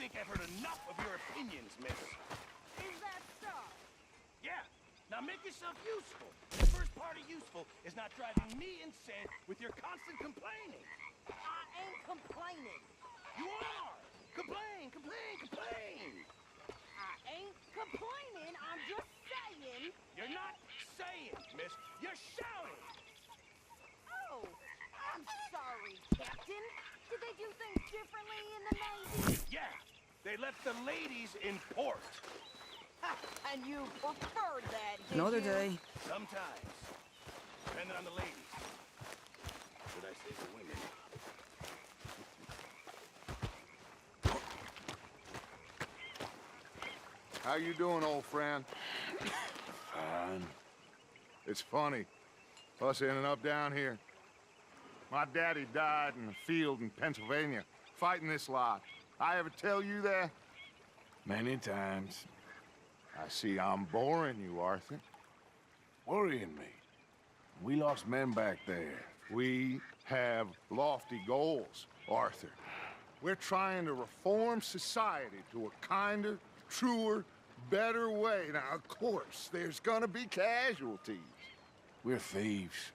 think I've heard enough of your opinions, miss. Is that so? Yeah. Now make yourself useful. The first part of useful is not driving me insane with your constant complaining. I ain't complaining. You are! Complain, complain, complain! I ain't complaining. I'm just saying. You're not saying, miss. You're shouting! Oh, I'm sorry, Captain. Did they do things differently in the Navy? Yeah, they left the ladies in port. Ha, and you preferred that, did Another you? day. Sometimes. Depending on the ladies. Should I say the women? How you doing, old friend? Fine. It's funny, us ending up down here. My daddy died in the field in Pennsylvania, fighting this lot. I ever tell you that? Many times. I see I'm boring you, Arthur. Worrying me. We lost men back there. We have lofty goals, Arthur. We're trying to reform society to a kinder, truer, better way. Now, of course, there's gonna be casualties. We're thieves.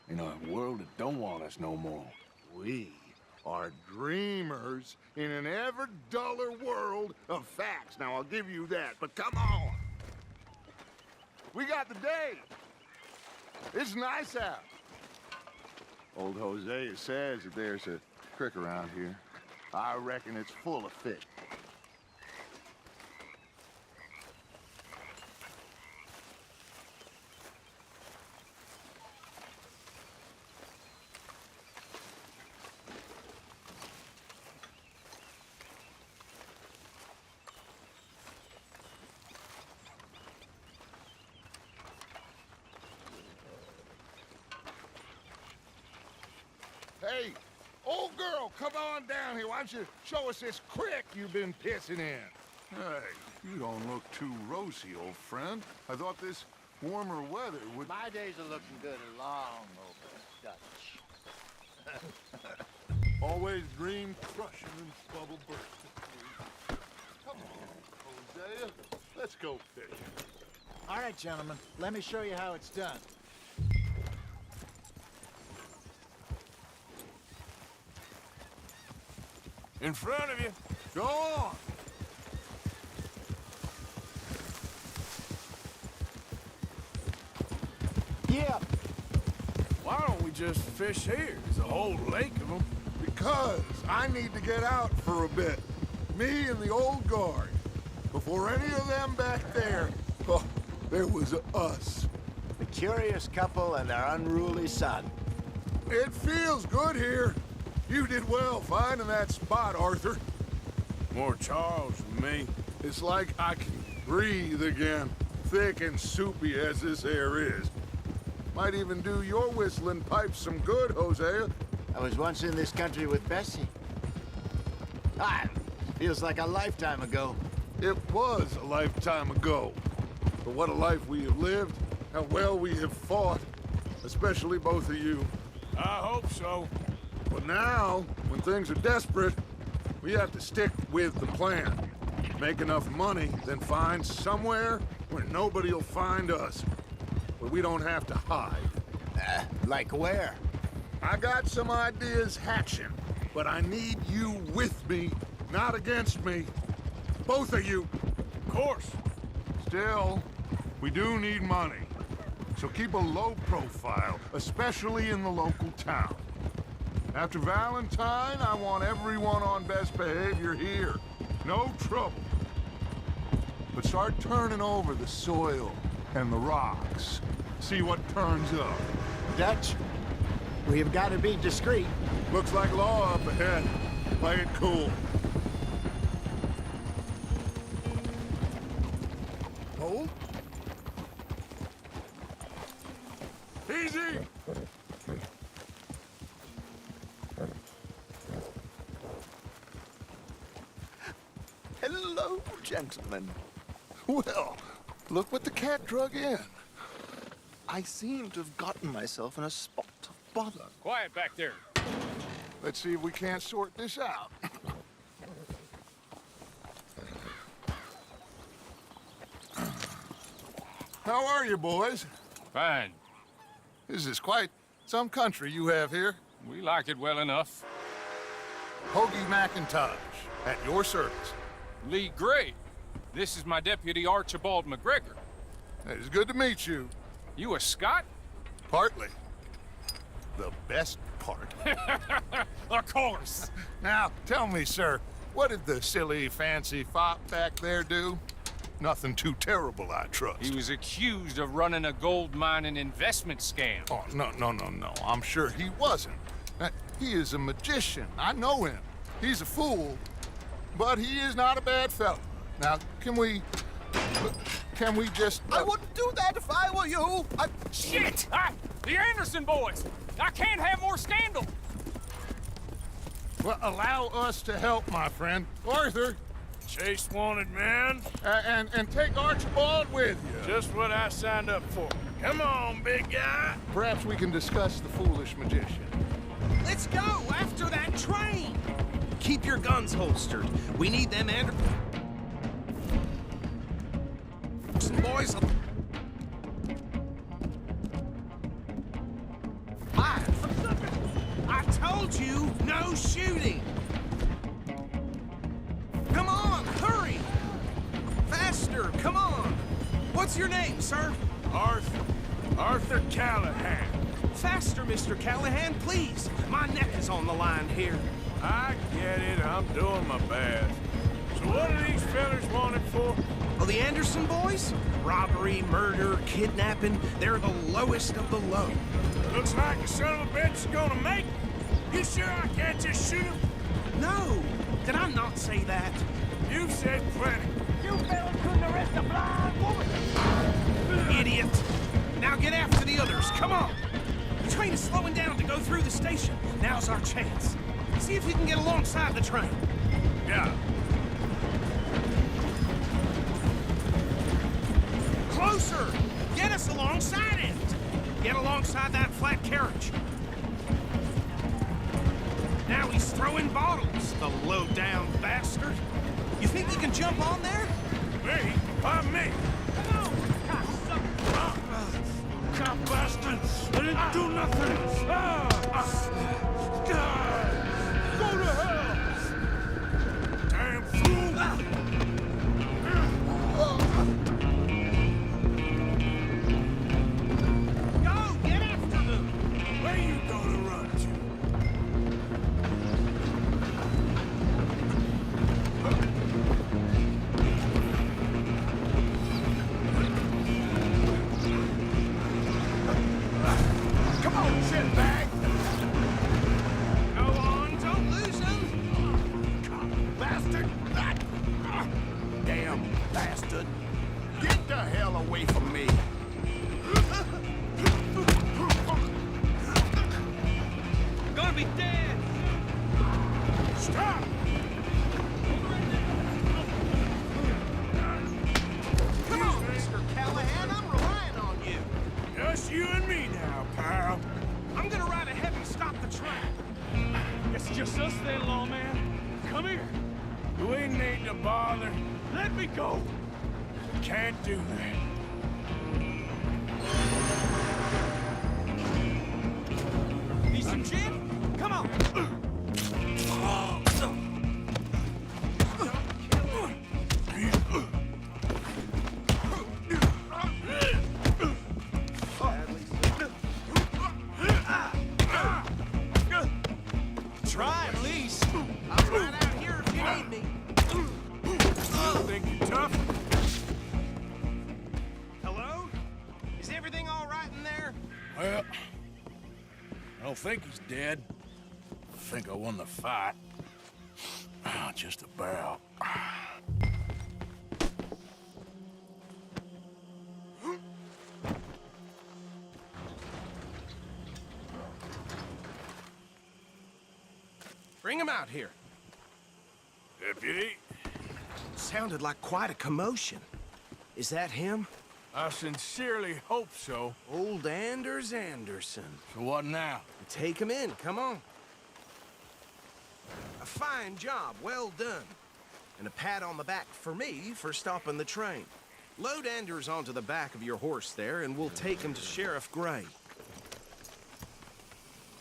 In a world that don't want us no more. We are dreamers in an ever duller world of facts. Now, I'll give you that, but come on. We got the day. It's nice out. Old Hosea says that there's a creek around here. I reckon it's full of fish. Hey, old girl, come on down here. Why don't you show us this creek you've been pissing in? Hey, you don't look too rosy, old friend. I thought this warmer weather would... My days are looking good along over Dutch. Always dream crushing and bubble bursting. Come on, Hosea. Let's go fishing. All right, gentlemen, let me show you how it's done. In front of you. Go on! Yeah. Why don't we just fish here? There's a whole lake of them. Because I need to get out for a bit. Me and the old guard. Before any of them back there, oh, there was us. The curious couple and their unruly son. It feels good here. You did well finding that spot, Arthur. More Charles than me. It's like I can breathe again, thick and soupy as this air is. Might even do your whistling pipes some good, Hosea. I was once in this country with Bessie. Feels like a lifetime ago. It was a lifetime ago. But what a life we have lived, how well we have fought, especially both of you. I hope so. But now, when things are desperate, we have to stick with the plan. Make enough money, then find somewhere where nobody will find us. Where we don't have to hide. Like where? I got some ideas hatching, but I need you with me, not against me. Both of you. Of course. Still, we do need money. So keep a low profile, especially in the local town. After Valentine, I want everyone on best behavior here. No trouble. But start turning over the soil and the rocks. See what turns up. Dutch, we've got to be discreet. Looks like law up ahead. Play it cool. Hold. Easy! Hello, gentlemen. Well, look what the cat drug in. I seem to have gotten myself in a spot of bother. Quiet back there. Let's see if we can't sort this out. How are you, boys? Fine. This is quite some country you have here. We like it well enough. Hoagie McIntosh, at your service. Lee Gray. This is my deputy Archibald McGregor. It's good to meet you. You a Scot? Partly. The best part. Of course. Now, tell me, sir, what did the silly, fancy fop back there do? Nothing too terrible, I trust. He was accused of running a gold mining investment scam. Oh, no. I'm sure he wasn't. He is a magician. I know him. He's a fool, but he is not a bad fellow. Now, can we just... I wouldn't do that if I were you. Shit! The Anderson boys! I can't have more scandal! Well, allow us to help, my friend. Arthur, Chase wanted man. and take Archibald with you. Just what I signed up for. Come on, big guy. Perhaps we can discuss the foolish magician. Let's go after that train! Keep your guns holstered. We need them Anderson boys. I told you, no shooting! Come on, hurry! Faster, come on! What's your name, sir? Arthur Callahan. Faster, Mr. Callahan, please! My neck is on the line here. I get it. I'm doing my best. So what are these fellas wanted for? Oh, the Anderson boys? Robbery, murder, kidnapping. They're the lowest of the low. Looks like a son of a bitch is gonna make it. You sure I can't just shoot him? No! Did I not say that? You've said plenty. You fellas couldn't arrest a blind woman! Idiot! Now get after the others, come on! The train is slowing down to go through the station. Now's our chance. See if you can get alongside the train. Yeah. Closer! Get us alongside it! Get alongside that flat carriage. Now he's throwing bottles, the low-down bastard. You think you can jump on there? Me? I'm me. No, cocksucker! Cop bastard! I didn't do nothing! Go to hell! Damn fool! Go, get after them! Where you gonna run to? Come on, shitbag! Go on, don't lose him! Bastard! Damn bastard! Get the hell away from me! Gonna be dead! Stop! Come on, Mr. Callahan, I'm relying on you. Just you and me now, pal. I'm gonna ride ahead and stop the train. It's just us then, lawman. Come here. We need to bother. Let me go. Can't do that. Need some gin? Come on. Try at least. I'll ride out here if you need me. Think you're tough? Hello? Is everything all right in there? Well, I don't think he's dead. I think I won the fight. Just about. Bring him out here. Deputy, Sounded like quite a commotion. Is that him? I sincerely hope so. Old Anders Anderson. So what now? Take him in, come on. A fine job, well done. And a pat on the back for me for stopping the train. Load Anders onto the back of your horse there, and we'll take him to Sheriff Gray.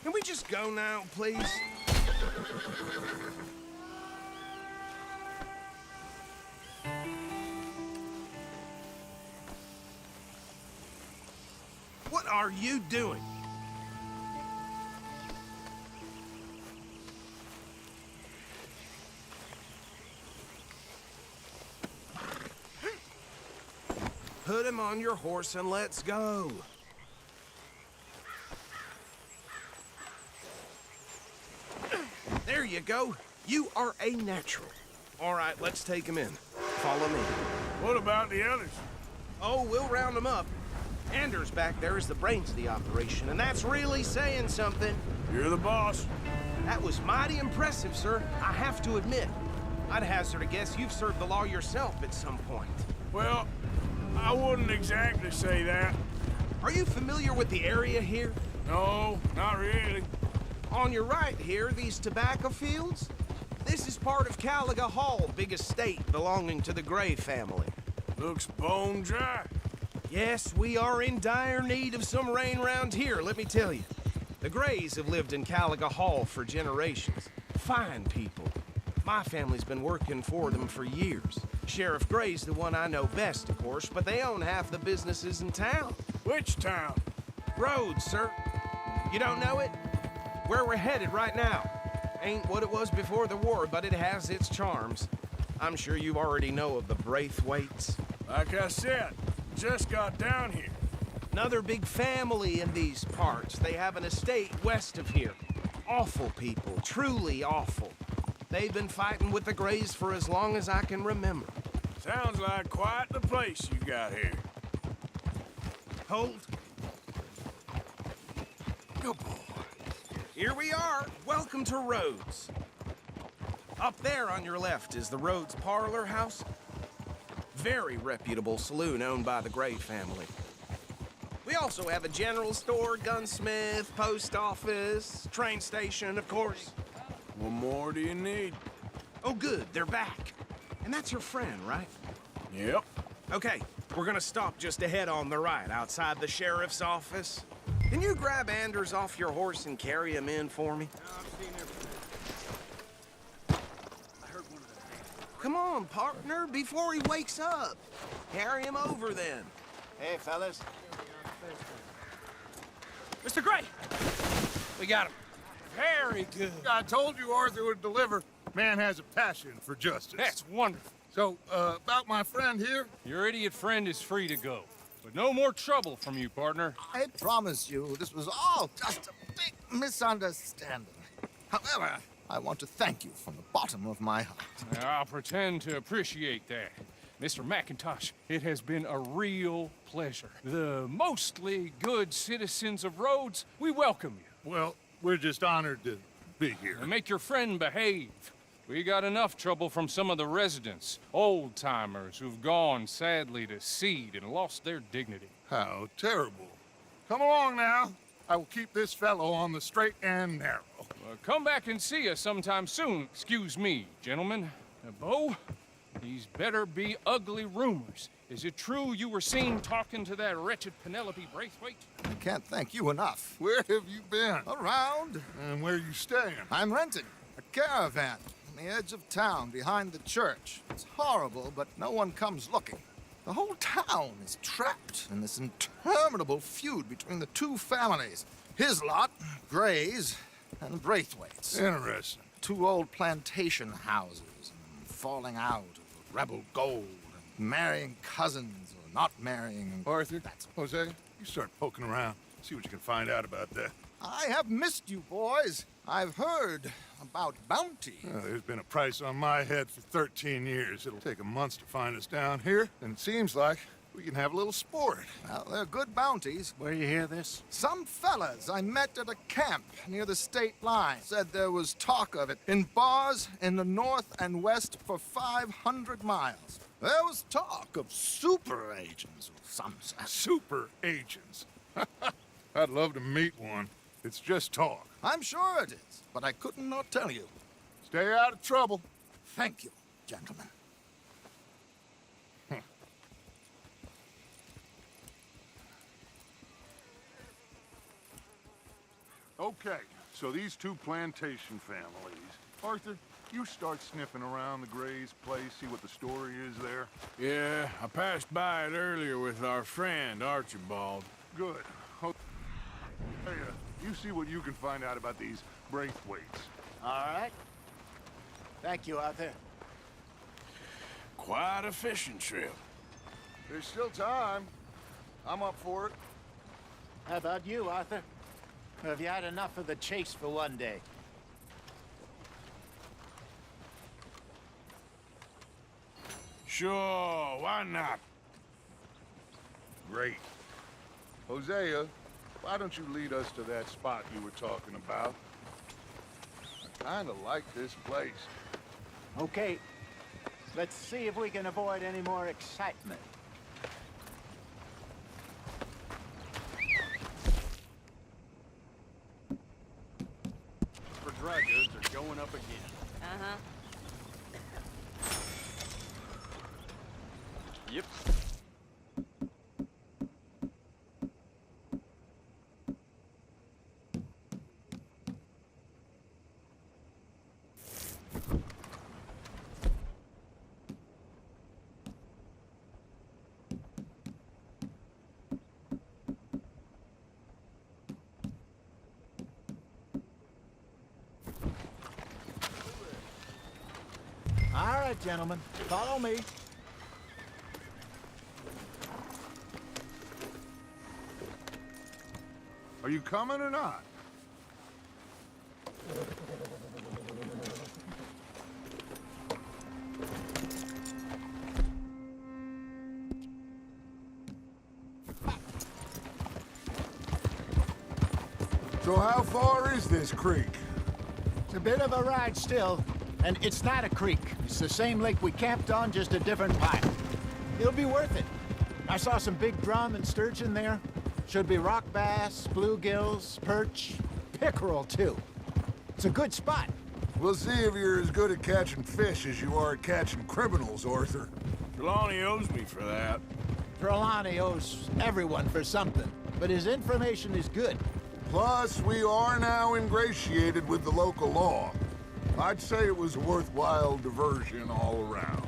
Can we just go now, please? What are you doing? Put him on your horse and let's go. There you go. You are a natural. All right, let's take him in. Follow me. What about the others? Oh, we'll round them up. Anders back there is the brains of the operation, and that's really saying something. You're the boss. That was mighty impressive, sir. I have to admit. I'd hazard a guess you've served the law yourself at some point. Well, I wouldn't exactly say that. Are you familiar with the area here? No, not really. On your right here, these tobacco fields? This is part of Caliga Hall, big estate belonging to the Gray family. Looks bone dry. Yes, we are in dire need of some rain round here, let me tell you. The Grays have lived in Caliga Hall for generations. Fine people. My family's been working for them for years. Sheriff Gray's the one I know best, of course, but they own half the businesses in town. Which town? Rhodes, sir. You don't know it? Where we're headed right now. Ain't what it was before the war, but it has its charms. I'm sure you already know of the Braithwaites. Like I said, just got down here. Another big family in these parts. They have an estate west of here. Awful people, truly awful. They've been fighting with the Grays for as long as I can remember. Sounds like quite the place you got here. Hold. Good boy. Here we are. Welcome to Rhodes. Up there on your left is the Rhodes Parlor House. Very reputable saloon owned by the Gray family. We also have a general store, gunsmith, post office, train station, of course. What more do you need? Oh, good, they're back. And that's your friend, right? Yep. Okay, we're gonna stop just ahead on the right, outside the sheriff's office. Can you grab Anders off your horse and carry him in for me? Come on, partner, before he wakes up. Carry him over, then. Hey, fellas. Mr. Gray! We got him. Very good. I told you Arthur would deliver. Man has a passion for justice. That's wonderful. So, about my friend here? Your idiot friend is free to go. But no more trouble from you, partner. I promise you, this was all just a big misunderstanding. However, I want to thank you from the bottom of my heart. I'll pretend to appreciate that. Mr. McIntosh, it has been a real pleasure. The mostly good citizens of Rhodes, we welcome you. Well, we're just honored to be here. And make your friend behave. We got enough trouble from some of the residents, old-timers who've gone, sadly, to seed and lost their dignity. How terrible. Come along now. I will keep this fellow on the straight and narrow. Come back and see us sometime soon. Excuse me, gentlemen. Bo, these better be ugly rumors. Is it true you were seen talking to that wretched Penelope Braithwaite? I can't thank you enough. Where have you been? Around. And where you staying? I'm renting a caravan on the edge of town behind the church. It's horrible, but no one comes looking. The whole town is trapped in this interminable feud between the two families. His lot, Gray's, and Braithwaite's. Interesting. Two old plantation houses, and falling out of rebel gold, and marrying cousins or not marrying. And Arthur, that's Jose, you start poking around. See what you can find out about that. I have missed you, boys. I've heard about bounty. There's been a price on my head for 13 years. It'll take a month to find us down here, and it seems like we can have a little sport. Well, they're good bounties. Where you hear this? Some fellas I met at a camp near the state line said there was talk of it in bars in the north and west for 500 miles. There was talk of super agents of some sort. Super agents. I'd love to meet one. It's just talk. I'm sure it is, but I couldn't not tell you. Stay out of trouble. Thank you, gentlemen. Okay, so these two plantation families. Arthur, you start sniffing around the Gray's place, see what the story is there. Yeah, I passed by it earlier with our friend, Archibald. Good. Hey, you see what you can find out about these Braithwaites. All right. Thank you, Arthur. Quite a fishing trip. There's still time. I'm up for it. How about you, Arthur? Or have you had enough of the chase for one day? Sure, why not? Great. Hosea, why don't you lead us to that spot you were talking about? I kinda like this place. Okay. Let's see if we can avoid any more excitement. For dry goods are going up again. Uh-huh. Yep. All right, gentlemen. Follow me. Are you coming or not? So how far is this creek? It's a bit of a ride still, and it's not a creek. It's the same lake we camped on, just a different pipe. It'll be worth it. I saw some big drum and sturgeon there. Should be rock bass, bluegills, perch, pickerel too. It's a good spot. We'll see if you're as good at catching fish as you are at catching criminals, Arthur. Trelawney owes me for that. Trelawney owes everyone for something, but his information is good. Plus, we are now ingratiated with the local law. I'd say it was a worthwhile diversion all around.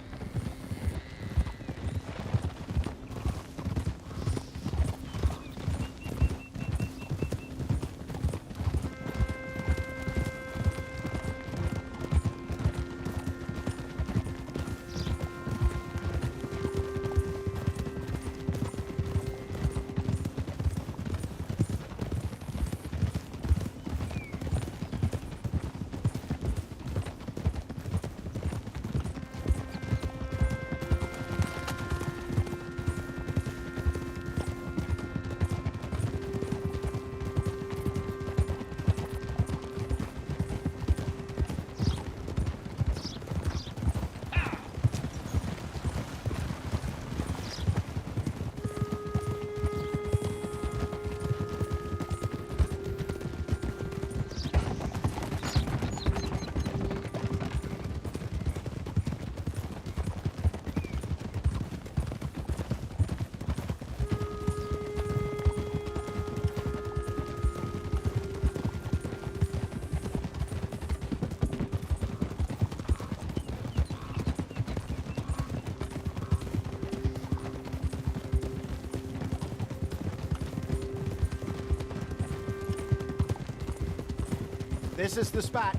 This is the spot.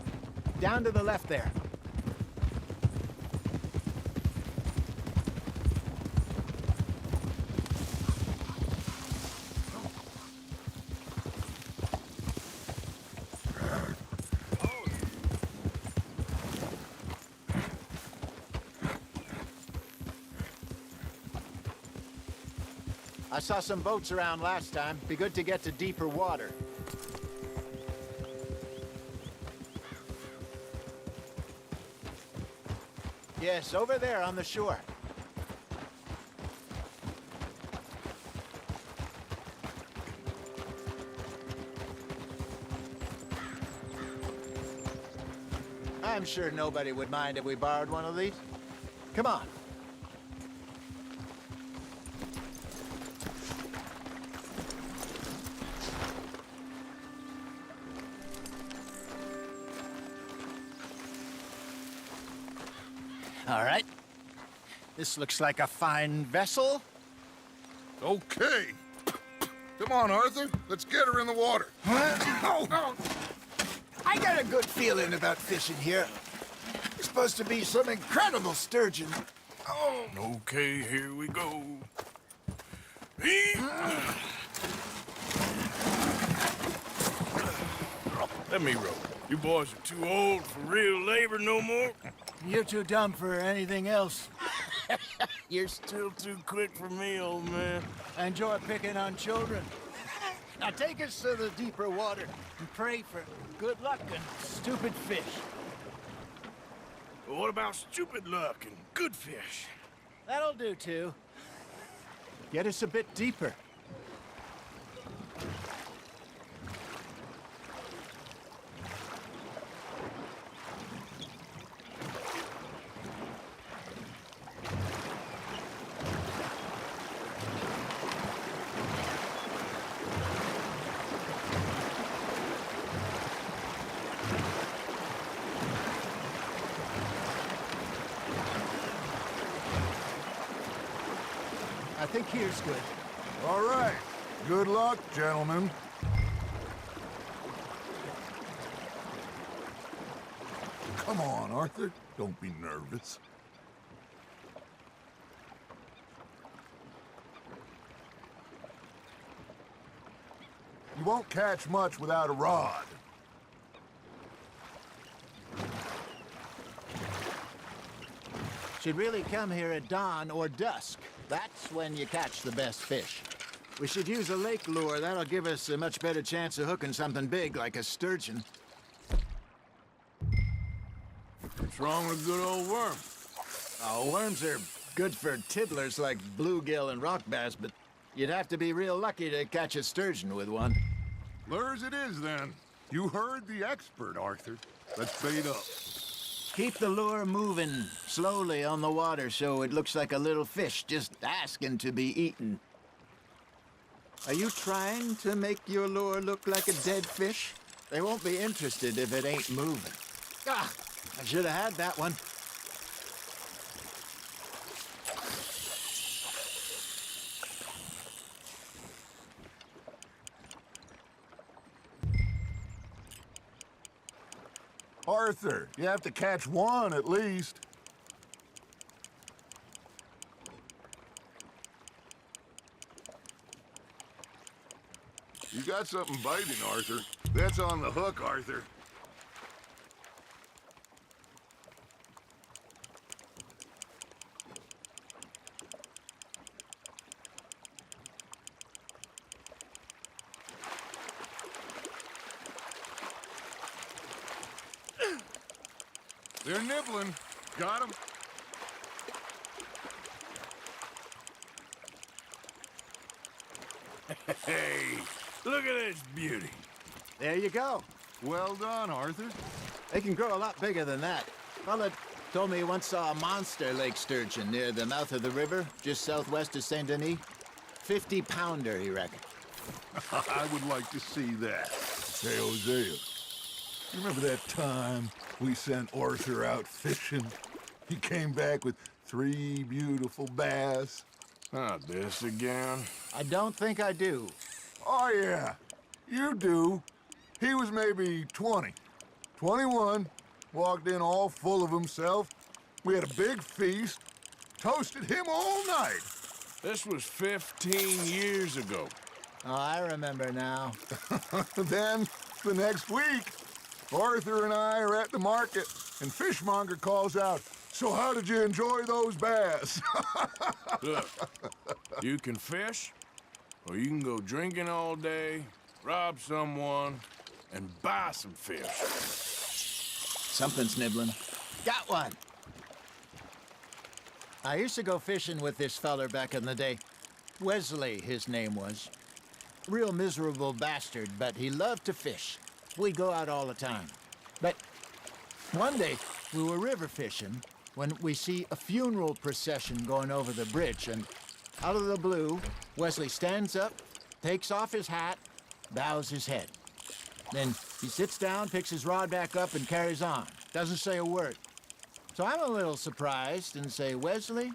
Down to the left there. I saw some boats around last time. Be good to get to deeper water. Yes, over there on the shore. I'm sure nobody would mind if we borrowed one of these. Come on. All right. This looks like a fine vessel. Okay. Come on, Arthur. Let's get her in the water. Oh. I got a good feeling about fishing here. It's supposed to be some incredible sturgeon. Oh. Okay, here we go. Let me row. You boys are too old for real labor no more. You're too dumb for anything else. You're still too quick for me, old man. I enjoy picking on children. Now take us to the deeper water and pray for good luck and stupid fish. But what about stupid luck and good fish? That'll do, too. Get us a bit deeper. I think here's good. All right. Good luck, gentlemen. Come on, Arthur. Don't be nervous. You won't catch much without a rod. Should really come here at dawn or dusk. That's when you catch the best fish. We should use a lake lure. That'll give us a much better chance of hooking something big like a sturgeon. What's wrong with a good old worm? Oh, worms are good for tiddlers like bluegill and rock bass, but you'd have to be real lucky to catch a sturgeon with one. Lures it is, then. You heard the expert, Arthur. Let's bait up. Keep the lure moving slowly on the water so it looks like a little fish just asking to be eaten. Are you trying to make your lure look like a dead fish? They won't be interested if it ain't moving. Ah, I should have had that one. Arthur, you have to catch one at least. You got something biting, Arthur. That's on the hook, Arthur. They're nibbling. Got 'em. Hey, look at this beauty. There you go. Well done, Arthur. They can grow a lot bigger than that. Fella told me he once saw a monster lake sturgeon near the mouth of the river, just southwest of Saint Denis. 50-pounder, he reckoned. I would like to see that. Hey, Hosea, you remember that time we sent Arthur out fishing? He came back with 3 beautiful bass. Not this again. I don't think I do. Oh, yeah, you do. He was maybe 20, 21, walked in all full of himself. We had a big feast, toasted him all night. This was 15 years ago. Oh, I remember now. Then, the next week, Arthur and I are at the market, and Fishmonger calls out, "So how did you enjoy those bass?" Look, you can fish, or you can go drinking all day, rob someone, and buy some fish. Something's nibbling. Got one! I used to go fishing with this feller back in the day. Wesley, his name was. Real miserable bastard, but he loved to fish. We'd go out all the time. But one day, we were river fishing when we see a funeral procession going over the bridge, and out of the blue, Wesley stands up, takes off his hat, bows his head. Then he sits down, picks his rod back up, and carries on. Doesn't say a word. So I'm a little surprised and say, Wesley,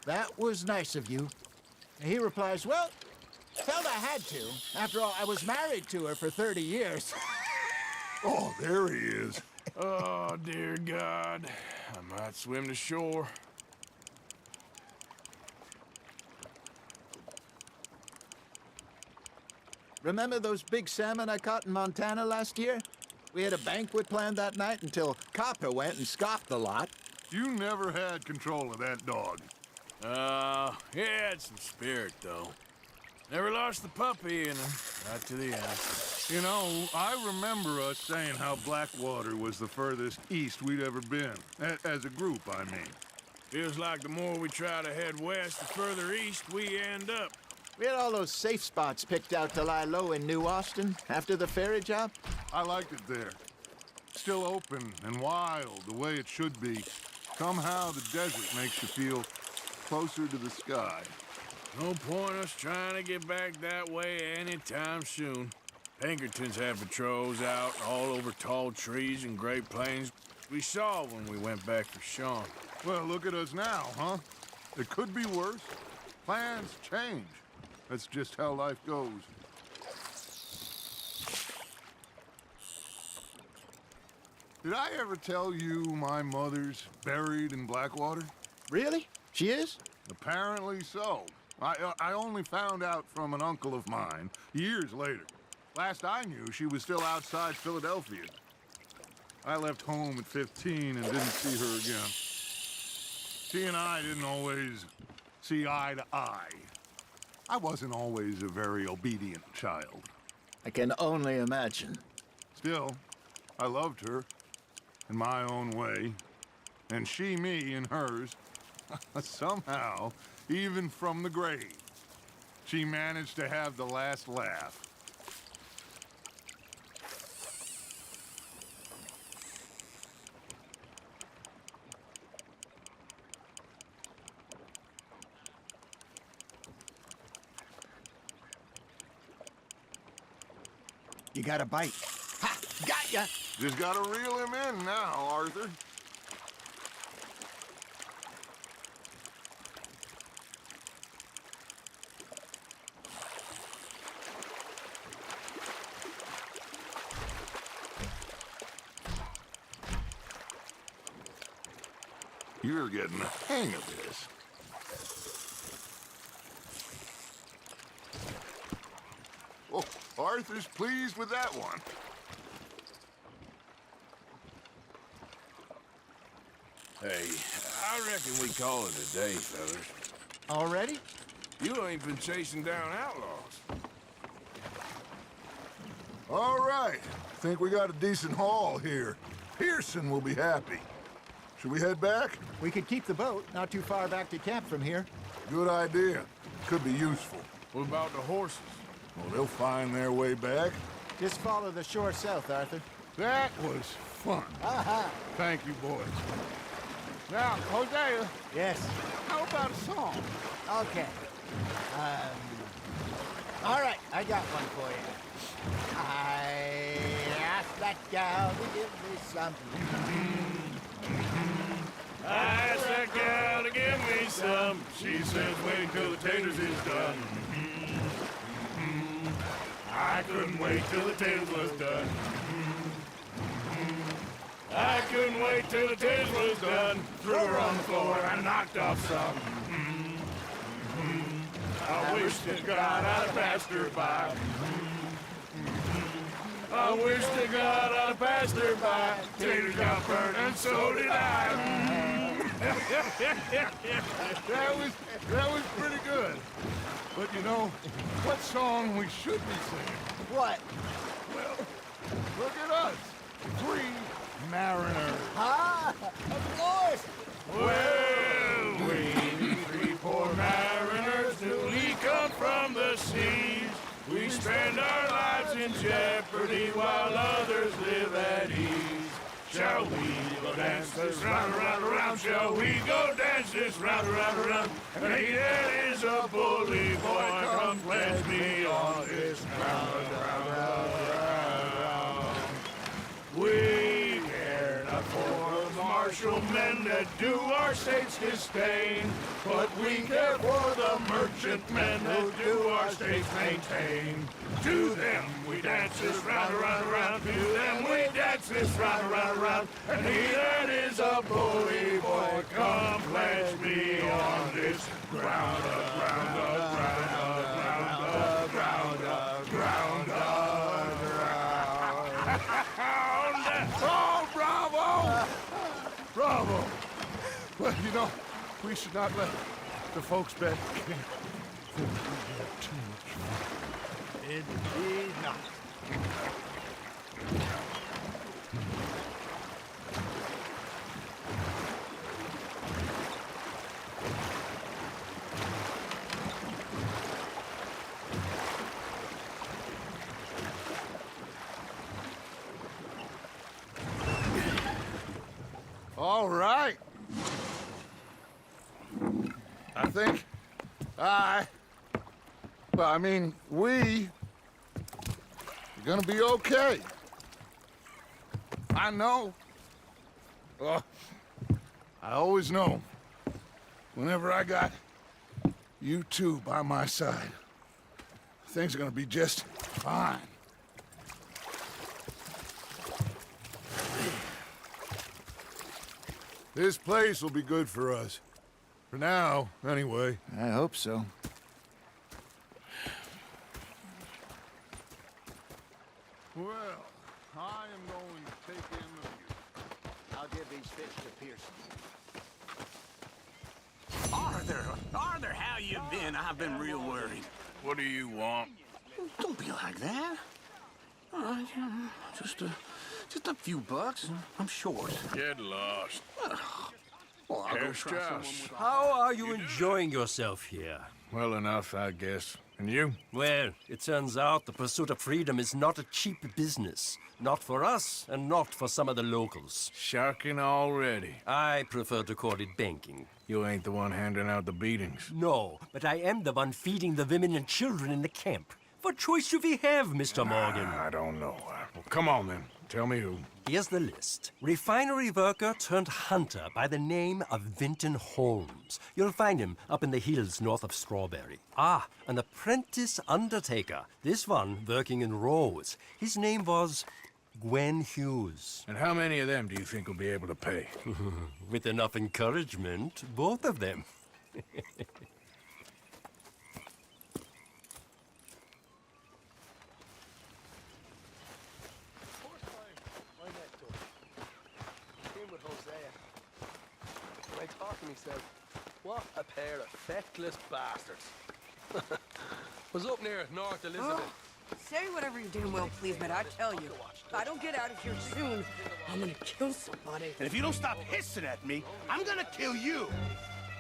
that was nice of you. And he replies, well, felt I had to. After all, I was married to her for 30 years. Oh, there he is. Oh, dear God. I might swim to shore. Remember those big salmon I caught in Montana last year? We had a banquet planned that night until Copper went and scoffed the lot. You never had control of that dog. He had some spirit, though. Never lost the puppy in him, right to the end. You know, I remember us saying how Blackwater was the furthest east we'd ever been. As a group, I mean. Feels like the more we try to head west, the further east we end up. We had all those safe spots picked out to lie low in New Austin after the ferry job. I liked it there. Still open and wild, the way it should be. Somehow the desert makes you feel closer to the sky. No point us trying to get back that way anytime soon. Pinkertons had patrols out all over tall trees and Great Plains. We saw when we went back for Sean. Well, look at us now, huh? It could be worse. Plans change. That's just how life goes. Did I ever tell you my mother's buried in Blackwater? Really? She is? Apparently so. I only found out from an uncle of mine years later. Last I knew, she was still outside Philadelphia. I left home at 15 and didn't see her again. She and I didn't always see eye to eye. I wasn't always a very obedient child. I can only imagine. Still, I loved her in my own way, and she me in hers. Somehow, even from the grave, she managed to have the last laugh. You got a bite. Ha! Got ya! Just gotta reel him in now, Arthur. You're getting the hang of this. Oh, Arthur's pleased with that one. Hey, I reckon we call it a day, fellas. Already? You ain't been chasing down outlaws. All right. Think we got a decent haul here. Pearson will be happy. Should we head back? We could keep the boat not too far back to camp from here. Good idea. Could be useful. What about the horses? Well, they'll find their way back. Just follow the shore south, Arthur. That was fun. Aha! Thank you, boys. Now, Hosea, Yes. how about a song? Okay. All right, I got one for you. I asked that gal to give me something. I asked that gal to give me some. She says wait till the taters is done. I couldn't wait till the taters was done. I couldn't wait till the taters was done. Threw her on the floor and knocked off some. I wish to God I'd passed her by. I wish to God I'd passed her by. Taters got burned and so did I. That was pretty good. But you know, what song we should be singing? What? Well, look at us. 3 mariners. Ah, of course. Well, we 3 poor mariners newly come from the seas. We spend our lives in jeopardy while others live at ease. Shall we go dance this round, around, around? Shall we go dance this round, around, around? Hey, there is a bully boy, come pledge me on this round, round, round, round. We care not for the marsh commercial men that do our states disdain. But we care for the merchant men who do our states maintain. To them we dance this round, around, around. To them we dance this round, around, around. And he that is a bully boy, come pledge me on this ground up, ground up, ground up, ground up, ground up, ground up, ground. Oh, bravo! Bravo! Well, you know, we should not let the folks back in think we have too much fun. Indeed not. All right. I think we are gonna be okay. I know. I always know. Whenever I got you two by my side, things are gonna be just fine. This place will be good for us. For now, anyway. I hope so. Well, I am going to take in the view. I'll give these fish to Pearson. Arthur, how you been? I've been real worried. What do you want? Don't be like that. All right, just a few bucks. I'm short. Get lost. Well, I'll go Here's try someone Josh. with How are you enjoying yourself here? Well enough, I guess. And you? Well, it turns out the pursuit of freedom is not a cheap business. Not for us, and not for some of the locals. Sharking already. I prefer to call it banking. You ain't the one handing out the beatings. No, but I am the one feeding the women and children in the camp. What choice do we have, Mr. Morgan? I don't know. Well, come on then. Tell me who. Here's the list. Refinery worker turned hunter by the name of Vinton Holmes. You'll find him up in the hills north of Strawberry. Ah, an apprentice undertaker. This one working in Rose. His name was Gwen Hughes. And how many of them do you think will be able to pay? With enough encouragement, both of them. He said, what a pair of feckless bastards. Was up near North Elizabeth. Say whatever you're doing, Will, please, but I tell you, if I don't get out of here soon, I'm gonna kill somebody. And if you don't stop hissing at me, I'm gonna kill you.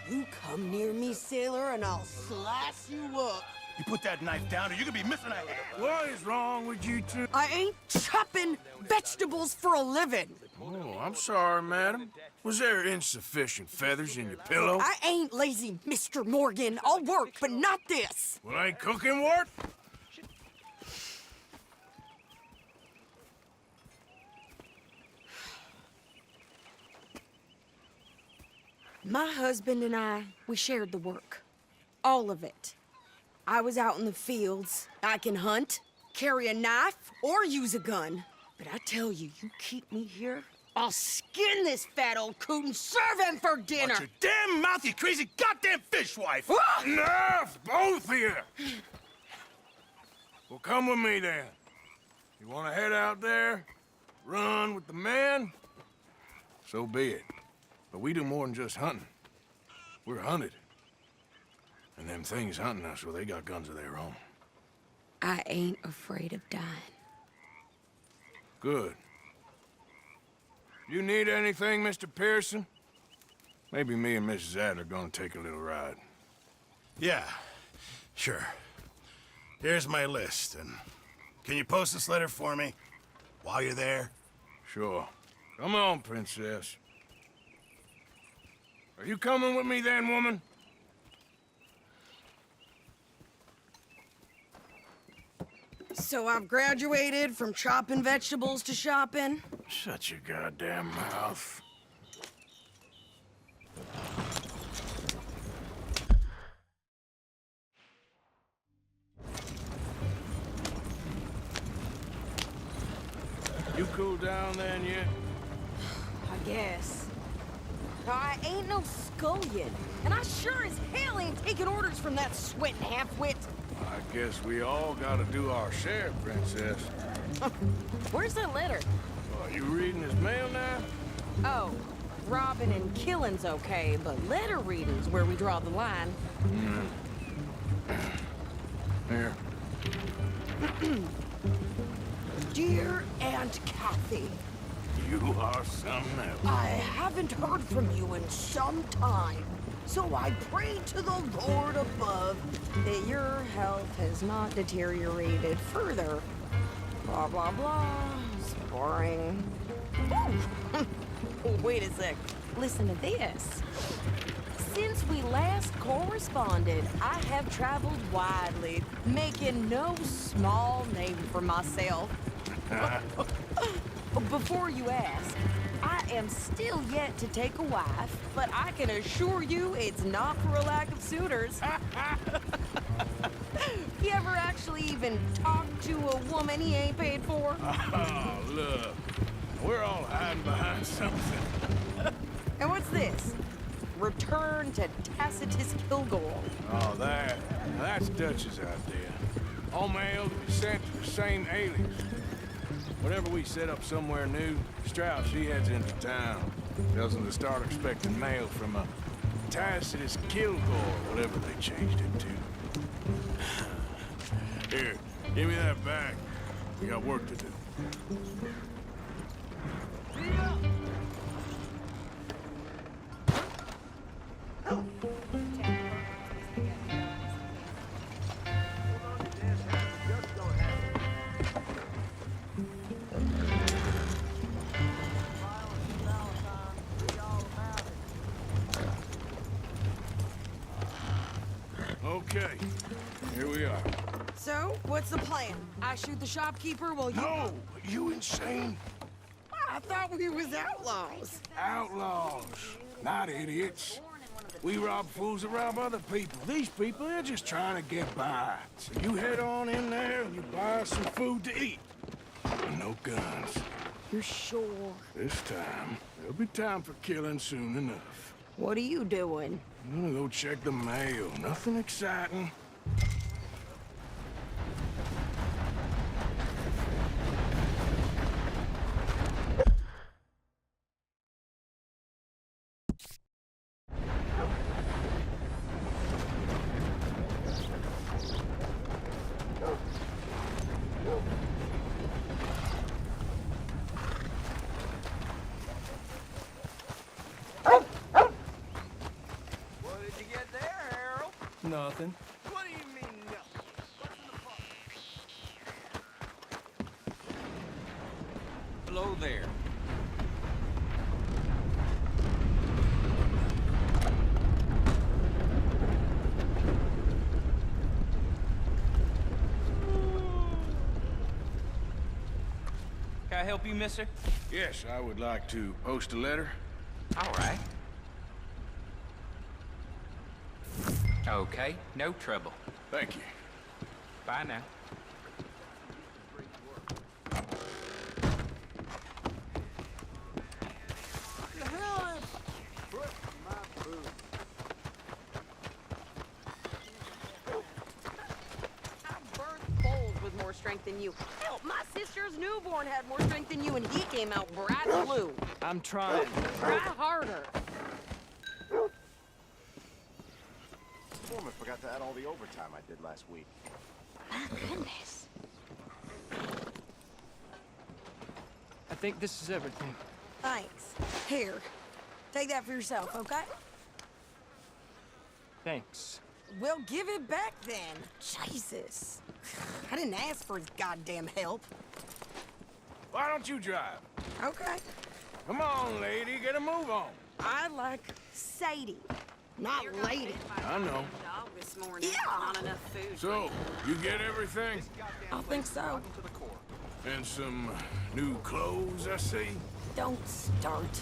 You come near me, sailor, and I'll slice you up. You put that knife down or you're gonna be missing a hand. What is wrong with you two? I ain't chopping vegetables for a living. Oh, I'm sorry, madam. Was there insufficient feathers in your pillow? I ain't lazy, Mr. Morgan. I'll work, but not this. Well, ain't cooking work? My husband and I, we shared the work. All of it. I was out in the fields. I can hunt, carry a knife, or use a gun. But I tell you, you keep me here, I'll skin this fat old coot and serve him for dinner. Watch your damn mouth, you crazy goddamn fishwife! Enough, both of you! Well, come with me then. You want to head out there, run with the men? So be it. But we do more than just hunting. We're hunted. And them things hunting us, well, they got guns of their own. I ain't afraid of dying. Good. You need anything, Mr. Pearson? Maybe me and Mrs. Adler gonna take a little ride. Yeah, sure. Here's my list, and can you post this letter for me while you're there? Sure. Come on, Princess. Are you coming with me then, woman? So I've graduated from chopping vegetables to shopping? Shut your goddamn mouth. cooled down then yet? I guess. I ain't no scullion, and I sure as hell ain't taking orders from that sweating half-wit. I guess we all gotta do our share, Princess. Where's that letter? Are you reading his mail now? Oh, robbing and killing's okay, but letter reading's where we draw the line. Here. Dear Aunt Kathy, You are something else. I haven't heard from you in some time, so I pray to the Lord above that your health has not deteriorated further. Blah, blah, blah. It's boring. Ooh. Wait a sec. Listen to this. Since we last corresponded, I have traveled widely, making no small name for myself. Before you ask, I am still yet to take a wife, but I can assure you it's not for a lack of suitors. You ever actually even talked to a woman he ain't paid for? Oh, look. We're all hiding behind something. And what's this? Return to Tacitus Kilgore. Oh, that's Dutch's idea. All mail to be sent to the same alias. Whenever we set up somewhere new, Strauss, she heads into town. Tells them to start expecting mail from a Tacitus Kilgore, whatever they changed it to. Here, give me that back. We got work to do. Okay, here we are. So, what's the plan? I shoot the shopkeeper while you... No! You insane? I thought we was outlaws. Outlaws, not idiots. We rob fools that rob other people. These people, they're just trying to get by. So you head on in there and you buy us some food to eat. And no guns. You're sure? This time, there'll be time for killing soon enough. What are you doing? I'm gonna go check the mail. Nothing exciting. Nothing. What do you mean, no? What's in the pot? Hello there. Can I help you, mister? Yes, I would like to post a letter. All right. Okay, no trouble. Thank you. Bye now. The hell is... I birthed foals with more strength than you. Hell, my sister's newborn had more strength than you, and he came out bright blue. I'm trying. Try harder. Foreman forgot to add all the overtime I did last week. My goodness. I think this is everything. Thanks. Here, take that for yourself, okay? Thanks. Well, give it back then. Jesus. I didn't ask for his goddamn help. Why don't you drive? Okay. Come on, lady, get a move on. I like Sadie, not lady. I know. Yeah. So, you get everything? I think so. And some new clothes, I see? Don't start.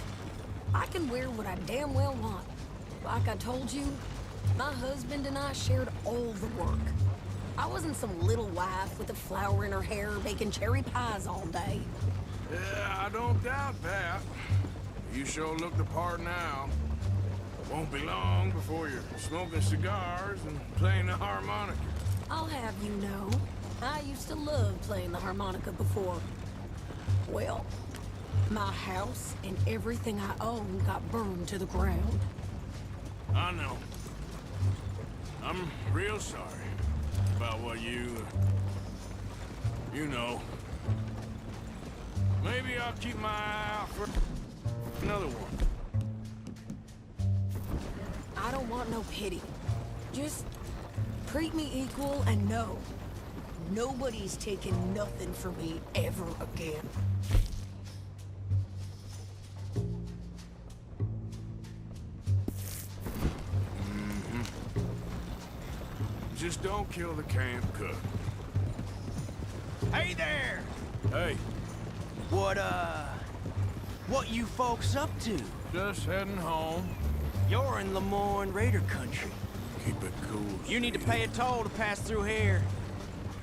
I can wear what I damn well want. Like I told you, my husband and I shared all the work. I wasn't some little wife with a flower in her hair baking cherry pies all day. Yeah, I don't doubt that. You sure look the part now. Won't be long before you're smoking cigars and playing the harmonica. I'll have you know, I used to love playing the harmonica before. Well, my house and everything I own got burned to the ground. I know. I'm real sorry about what you know. Maybe I'll keep my eye out for another one. I don't want no pity. Just treat me equal and know nobody's taking nothing from me ever again. Just don't kill the camp cook. Hey there! Hey, What you folks up to? just heading home. You're in Lemoyne Raider country. Keep it cool. You need to sweetie. pay a toll to pass through here.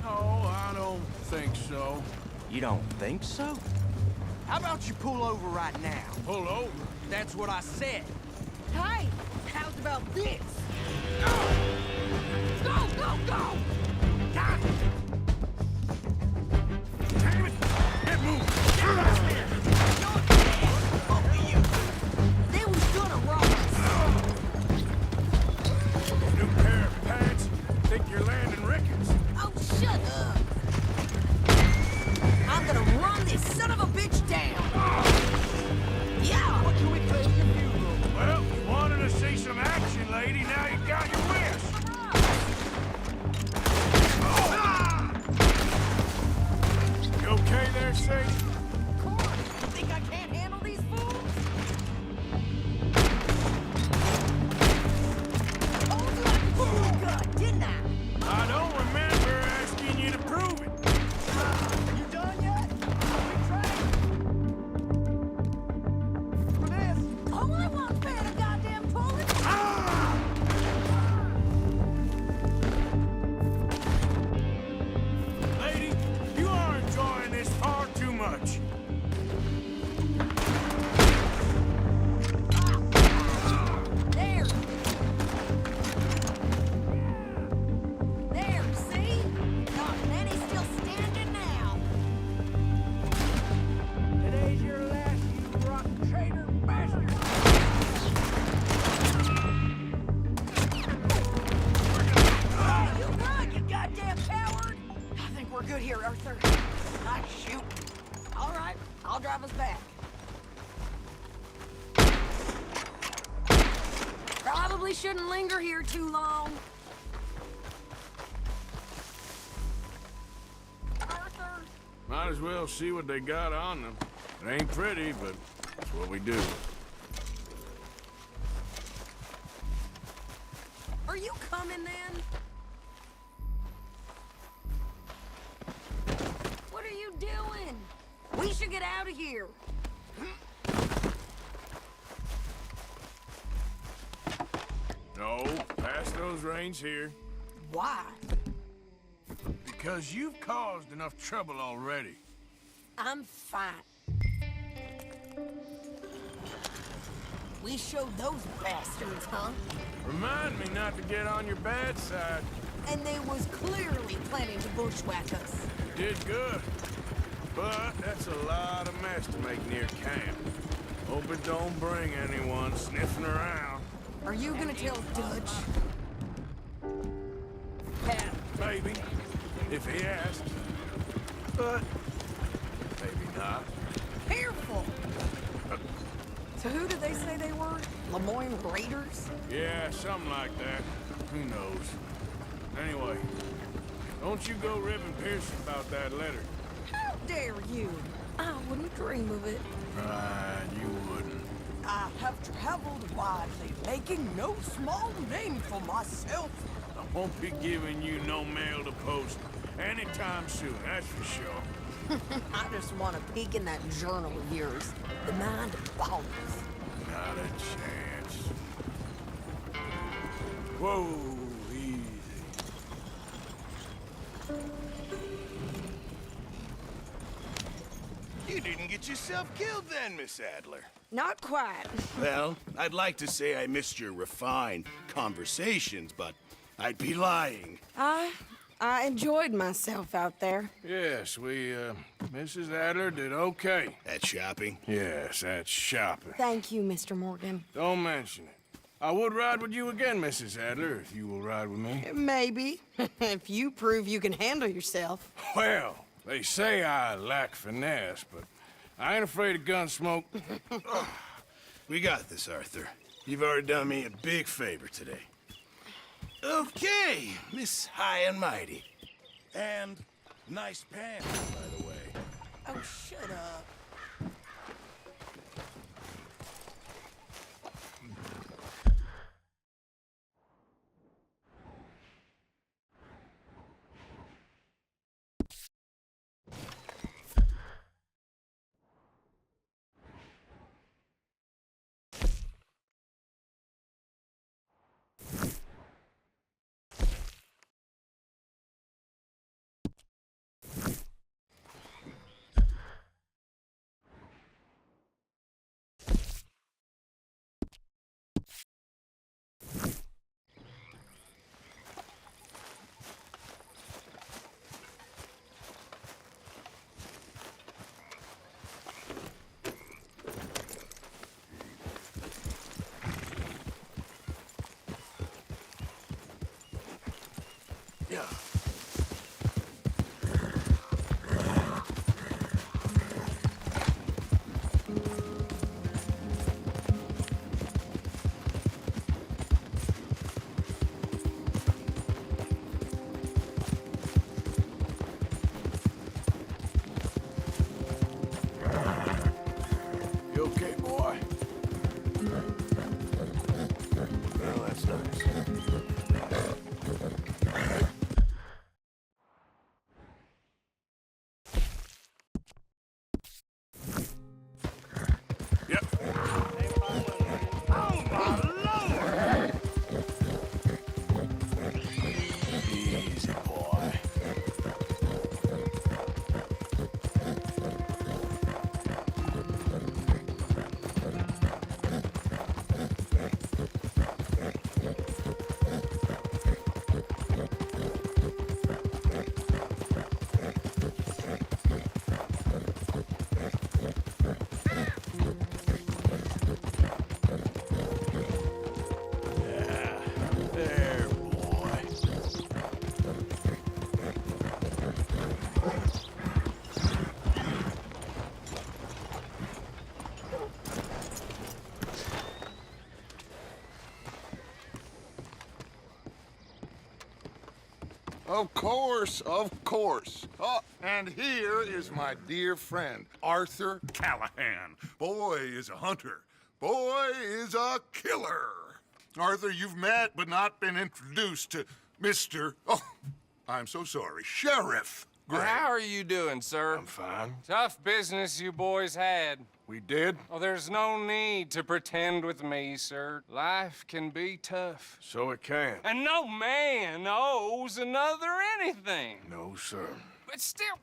No, I don't think so. You don't think so? How about you pull over right now? Pull over. That's what I said. Hey, how's about this? Go, go, go! Damn it! Get moving! Get out here! They was gonna rob us. New pair of pants. Think you're landing Ricketts. Oh, shut up. I'm gonna run this son of a bitch down. Yeah! What can we play your funeral? Well, you wanted to see some action, lady. Now you got your wish. You okay there, Sadie? Come on, you think I can't handle these fools? Told you I could shoot a gun, didn't I? I don't remember asking you to prove it. You done yet? We trained? For this? Only one fan of goddamn pulling. Lady, you are enjoying this far too much. There. There, see? Not many still standing now. Today's your last, you rotten traitor bastard! You run, you goddamn coward! I think we're good here, Arthur. Nice shoot. All right, I'll drive us back. Probably shouldn't linger here too long. Arthur! Might as well see what they got on them. It ain't pretty, but it's what we do. Are you coming then? What are you doing? We should get out of here. No, pass those reins here. Why? Because you've caused enough trouble already. I'm fine. We showed those bastards, huh? Remind me not to get on your bad side. And they was clearly planning to bushwhack us. You did good. But that's a lot of mess to make near camp. Hope it don't bring anyone sniffing around. Are you gonna tell Dutch? Maybe, if he asks. But maybe not. Careful! So who did they say they were? Lemoyne Raiders? Yeah, something like that. Who knows? Anyway, don't you go ribbing Pearson about that letter. How dare you? I wouldn't dream of it. Right, you wouldn't. I have traveled widely, making no small name for myself. I won't be giving you no mail to post anytime soon, that's for sure. I just want to peek in that journal of yours. The mind of balls. Not a chance. Whoa, easy. You didn't get yourself killed then, Miss Adler. Not quite. Well, I'd like to say I missed your refined conversations, but I'd be lying. I enjoyed myself out there. Yes, Mrs. Adler did okay. At shopping? Yes, that's shopping. Thank you, Mr. Morgan. Don't mention it. I would ride with you again, Mrs. Adler, if you will ride with me. Maybe. If you prove you can handle yourself. Well, they say I lack finesse, but I ain't afraid of gun smoke. We got this, Arthur. You've already done me a big favor today. Okay, Miss High and Mighty. And nice pants, by the way. Oh, shut up. Yeah. You okay, boy? Well, that's nice. Yep. Oh, my Lord! Easy, boy. There, boy. Of course, of course. Oh, and here is my dear friend, Arthur Callahan. Boy is a hunter. Boy is a killer. Arthur, you've met but not been introduced to Mr. Oh, I'm so sorry, Sheriff Gray. How are you doing, sir? I'm fine. Tough business you boys had. We did? Oh, there's no need to pretend with me, sir. Life can be tough. So it can. And no man owes another anything. No, sir. But still,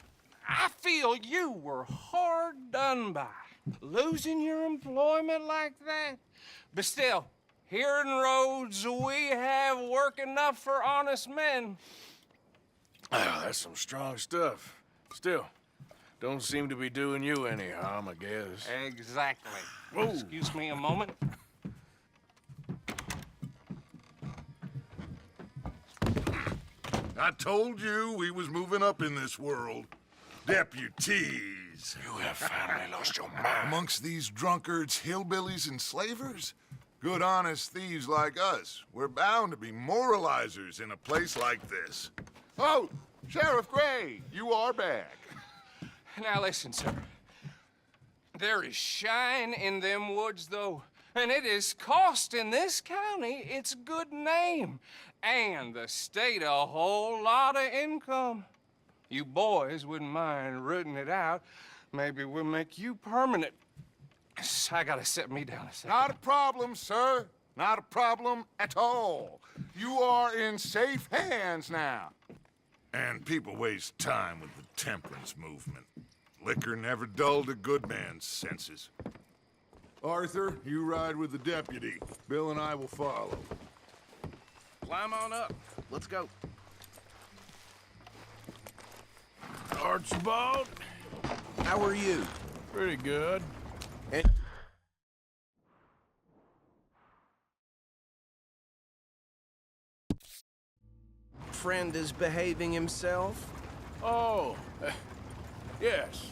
I feel you were hard done by. Losing your employment like that. But still, here in Rhodes, we have work enough for honest men. Ah, that's some strong stuff. Still, don't seem to be doing you any harm, I guess. Exactly. Whoa. Excuse me a moment. I told you we was moving up in this world. Deputies. You have finally lost your mind. Amongst these drunkards, hillbillies, and slavers? Good, honest thieves like us. We're bound to be moralizers in a place like this. Oh, Sheriff Gray, you are back. Now listen, sir. There is shine in them woods, though, and it is costing this county its good name and the state a whole lot of income. You boys wouldn't mind rooting it out. Maybe we'll make you permanent. I gotta sit me down a second. Not a problem, sir. Not a problem at all. You are in safe hands now. And people waste time with the temperance movement. Liquor never dulled a good man's senses. Arthur, you ride with the deputy. Bill and I will follow. Climb on up. Let's go. Archibald? How are you? Pretty good. Friend is behaving himself? Oh, yes.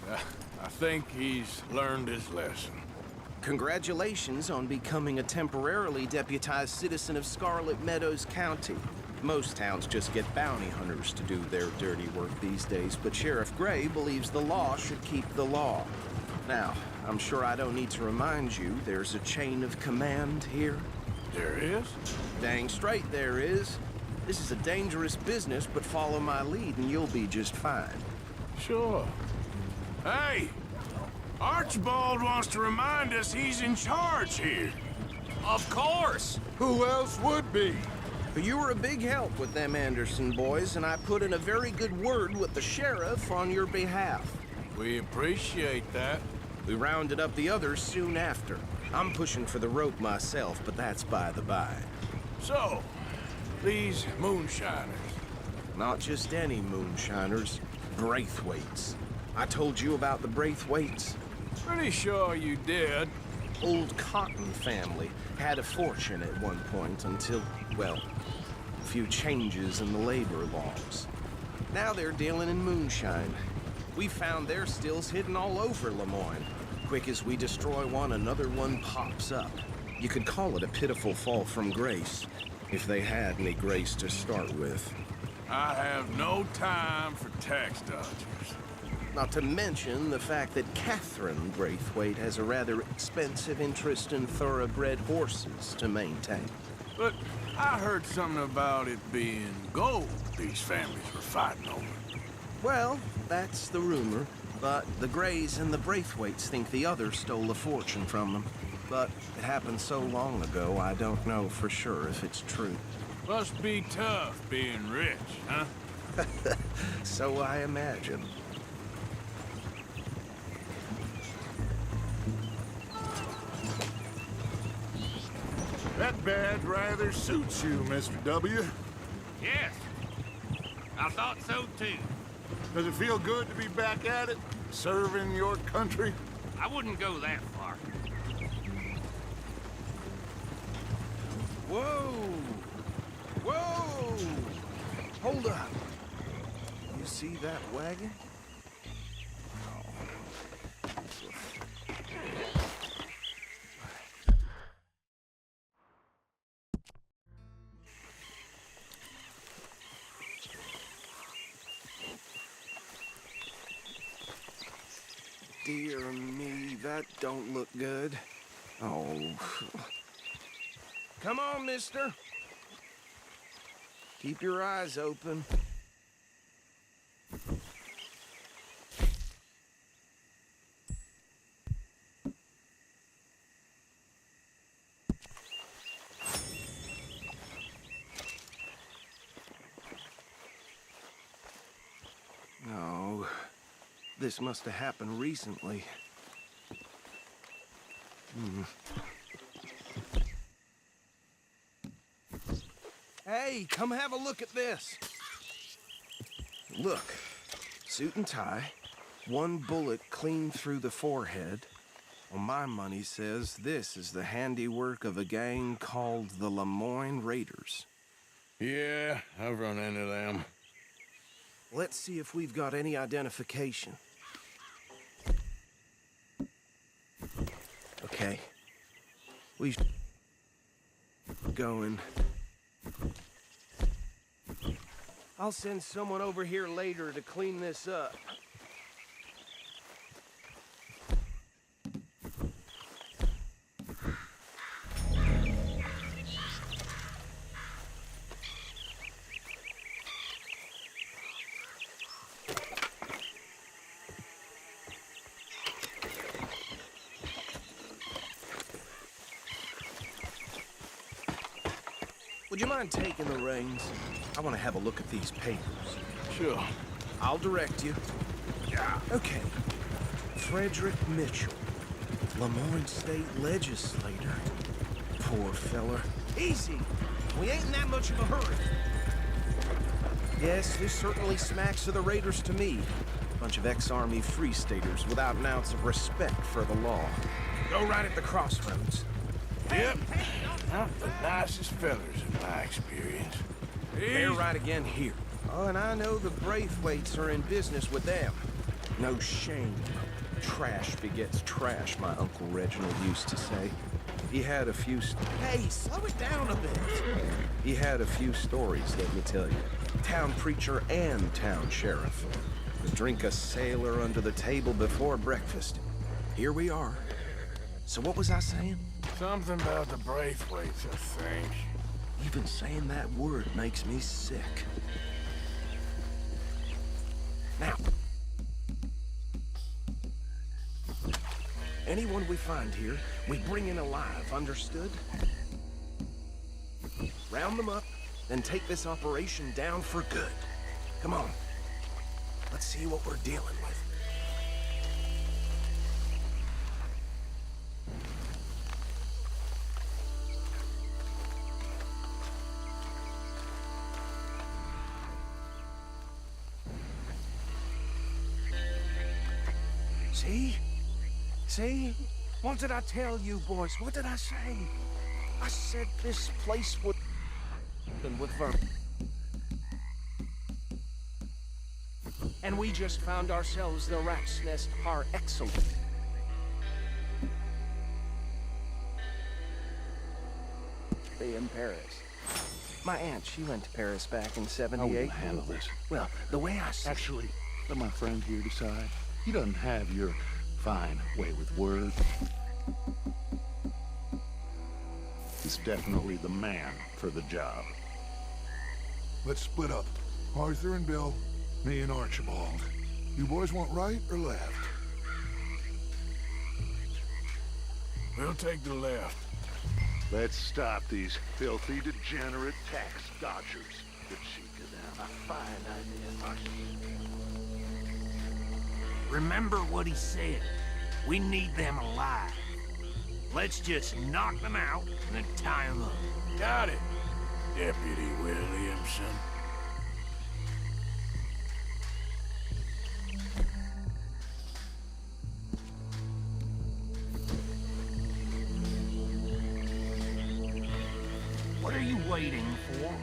I think he's learned his lesson. Congratulations on becoming a temporarily deputized citizen of Scarlet Meadows County. Most towns just get bounty hunters to do their dirty work these days, but Sheriff Gray believes the law should keep the law. Now, I'm sure I don't need to remind you there's a chain of command here. There is? Dang straight there is. This is a dangerous business, but follow my lead and you'll be just fine. Sure. Hey! Archibald wants to remind us he's in charge here. Of course! Who else would be? But you were a big help with them Anderson boys, and I put in a very good word with the sheriff on your behalf. We appreciate that. We rounded up the others soon after. I'm pushing for the rope myself, but that's by the by. So, these moonshiners. Not just any moonshiners, Braithwaites. I told you about the Braithwaites. Pretty sure you did. Old Cotton family had a fortune at one point until, well, a few changes in the labor laws. Now they're dealing in moonshine. We found their stills hidden all over Lemoyne. Quick as we destroy one, another one pops up. You could call it a pitiful fall from grace, if they had any grace to start with. I have no time for tax dodgers. Not to mention the fact that Catherine Braithwaite has a rather expensive interest in thoroughbred horses to maintain. But I heard something about it being gold these families were fighting over. Well, that's the rumor, but the Grays and the Braithwaites think the others stole a fortune from them. But it happened so long ago, I don't know for sure if it's true. Must be tough being rich, huh? So I imagine. That badge rather suits you, Mr. W. Yes. I thought so too. Does it feel good to be back at it, serving your country? I wouldn't go that far. Whoa! Whoa! Hold up. You see that wagon? Dear me, that don't look good. Oh. Come on, mister. Keep your eyes open. No. This must have happened recently. Hey, come have a look at this. Look, suit and tie, one bullet clean through the forehead. Well, my money says this is the handiwork of a gang called the Lemoyne Raiders. Yeah, I've run into them. Let's see if we've got any identification. Okay. We going. I'll send someone over here later to clean this up. Would you mind taking the reins? I want to have a look at these papers. Sure. I'll direct you. Yeah. Okay. Frederick Mitchell, Lemoyne State Legislator. Poor feller. Easy! We ain't in that much of a hurry. Yes, this certainly smacks of the Raiders to me. Bunch of ex-Army Free Staters without an ounce of respect for the law. Go right at the crossroads. Yep. Not the nicest fellers in my experience. They're right again here. Oh, and I know the Braithwaites are in business with them. No shame. Trash begets trash, my Uncle Reginald used to say. He had a few... Hey, slow it down a bit. He had a few stories, let me tell you. Town preacher and town sheriff. Drink a sailor under the table before breakfast. Here we are. So what was I saying? Something about the Braithwaites, I think. Even saying that word makes me sick. Now, anyone we find here, we bring in alive, understood? Round them up, then take this operation down for good. Come on. Let's see what we're dealing with. See? See? What did I tell you, boys? What did I say? I said this place would... with Vernon. And we just found ourselves the rat's nest par excellence. In Paris. My aunt, she went to Paris back in '78. How will handle this? Well, the way I see... Actually, let my friend here decide. He doesn't have your fine way with words. He's definitely the man for the job. Let's split up. Arthur and Bill, me and Archibald. You boys want right or left? We'll take the left. Let's stop these filthy, degenerate tax dodgers. Good sheet to them. A fine idea, Archie. Remember what he said. We need them alive. Let's just knock them out and then tie them up. Got it, Deputy Williamson. What are you waiting for?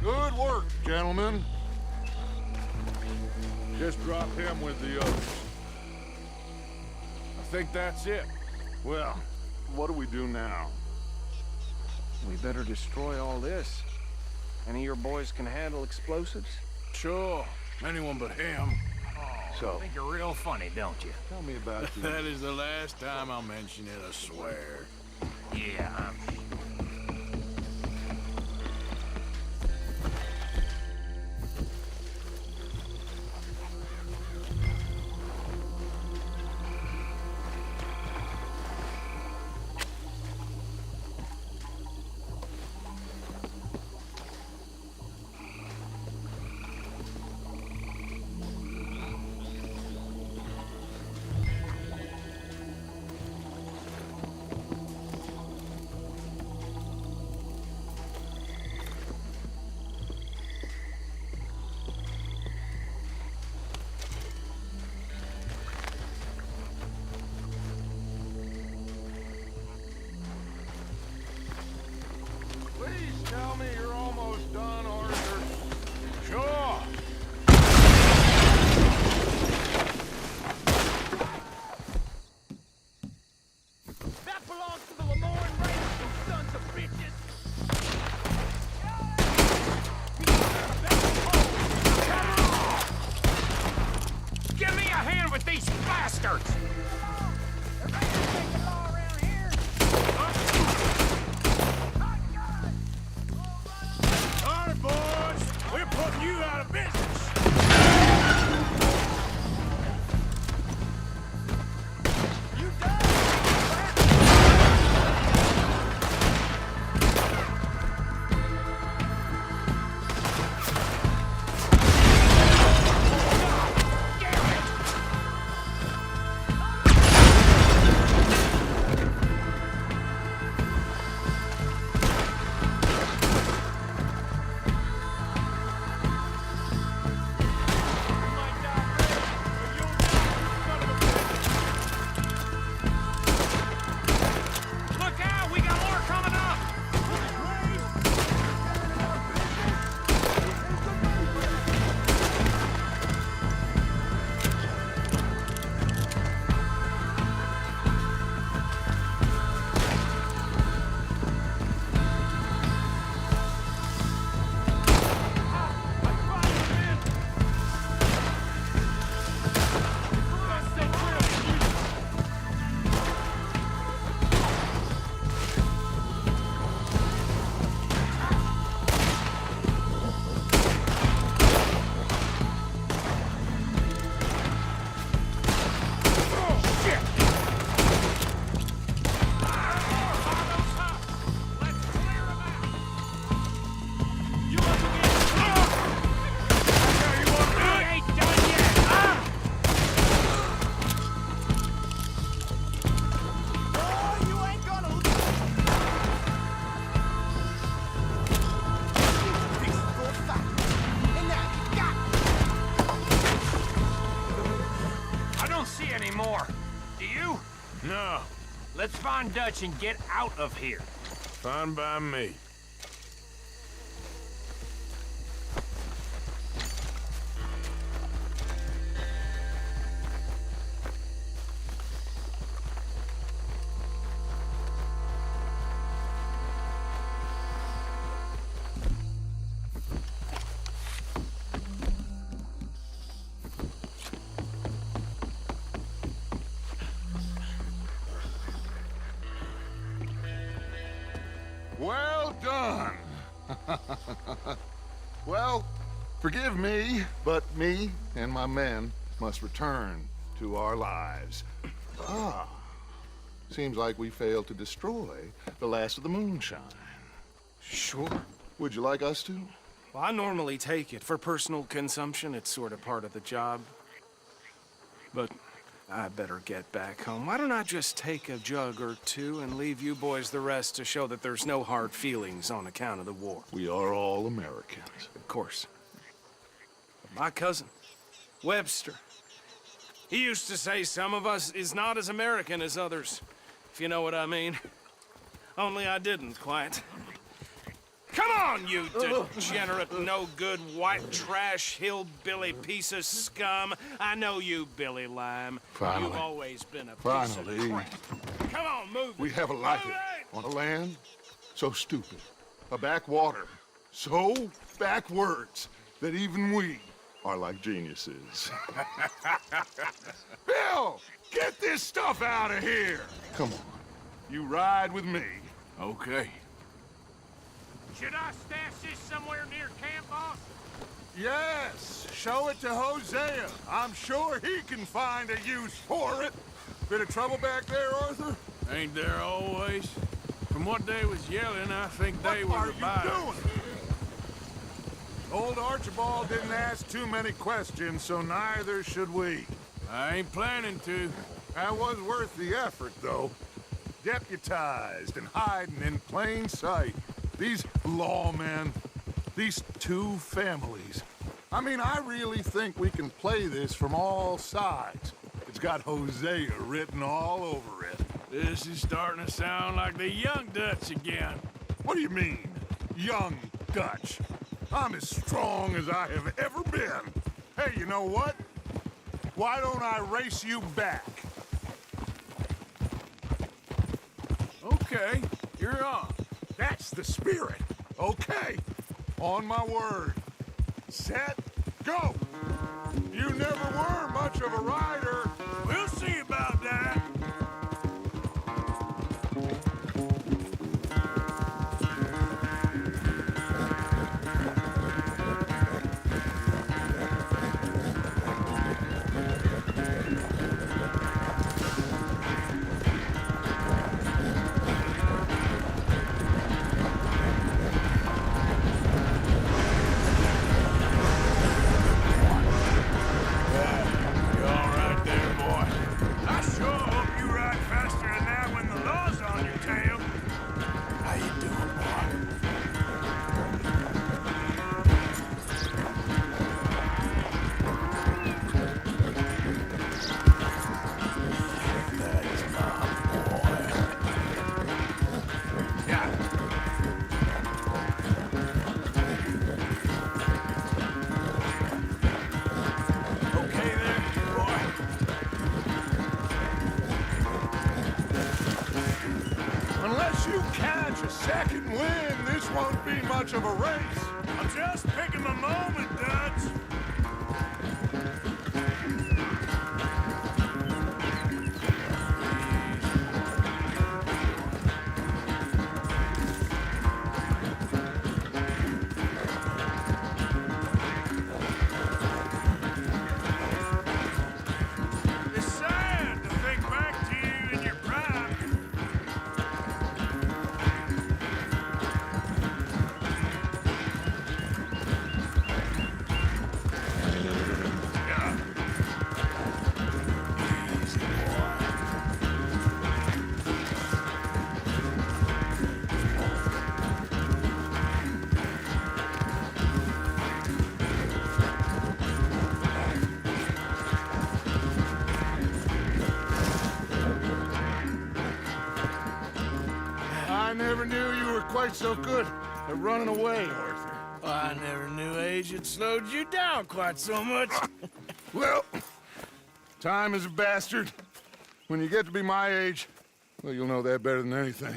Good work, gentlemen. Just drop him with the others. I think that's it. Well, what do we do now? We better destroy all this. Any of your boys can handle explosives? Sure, anyone but him. So, I think you're real funny, don't you? Tell me about this. That is the last time I'll mention it, I swear. Yeah, bastards! All right, boys. We're putting you out of business. Look out! We got more coming up! I don't see any more. Do you? No, Let's find Dutch and get out of here. fine by me. Well done. Well, forgive me, but me and my men must return to our lives. Ah, seems like we failed to destroy the last of the moonshine. Sure. Would you like us to? Well, I normally take it. For personal consumption, it's sort of part of the job. But I better get back home. Why don't I just take a jug or two and leave you boys the rest to show that there's no hard feelings on account of the war? We are all Americans. Of course. But my cousin, Webster, he used to say some of us is not as American as others, if you know what I mean. Only I didn't quite. Come on, you degenerate, no-good, white trash, hillbilly piece of scum. I know you, Billy Lime. Finally. You've always been a piece Finally. of crap. Come on, move We it. have a life Move it! on a land so stupid, a backwater so backwards that even we are like geniuses. Bill, get this stuff out of here! Come on, you ride with me. Okay. Should I stash this somewhere near camp, boss? Yes, show it to Hosea. I'm sure he can find a use for it. Bit of trouble back there, Arthur? Ain't there always? From what they was yelling, I think they What were are about you doing? Old Archibald didn't ask too many questions, so neither should we. I ain't planning to. That was worth the effort, though. Deputized and hiding in plain sight. These lawmen, these two families. I mean, I really think we can play this from all sides. It's got Hosea written all over it. This is starting to sound like the young Dutch again. What do you mean, young Dutch? I'm as strong as I have ever been. Hey, you know what? Why don't I race you back? Okay, you're on. That's the spirit. Okay, on my word. Set, go! You never were much of a rider. We'll see you catch a second wind, this won't be much of a race. I'm just picking my moment, Dutch. It's sad to think back to you in your prime. I never knew you were quite so good at running away, Arthur. I never knew age had slowed you down quite so much. Well, time is a bastard. When you get to be my age, well, you'll know that better than anything.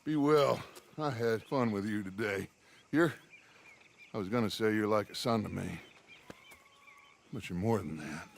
Be well. I had fun with you today. I was gonna say you're like a son to me. But you're more than that.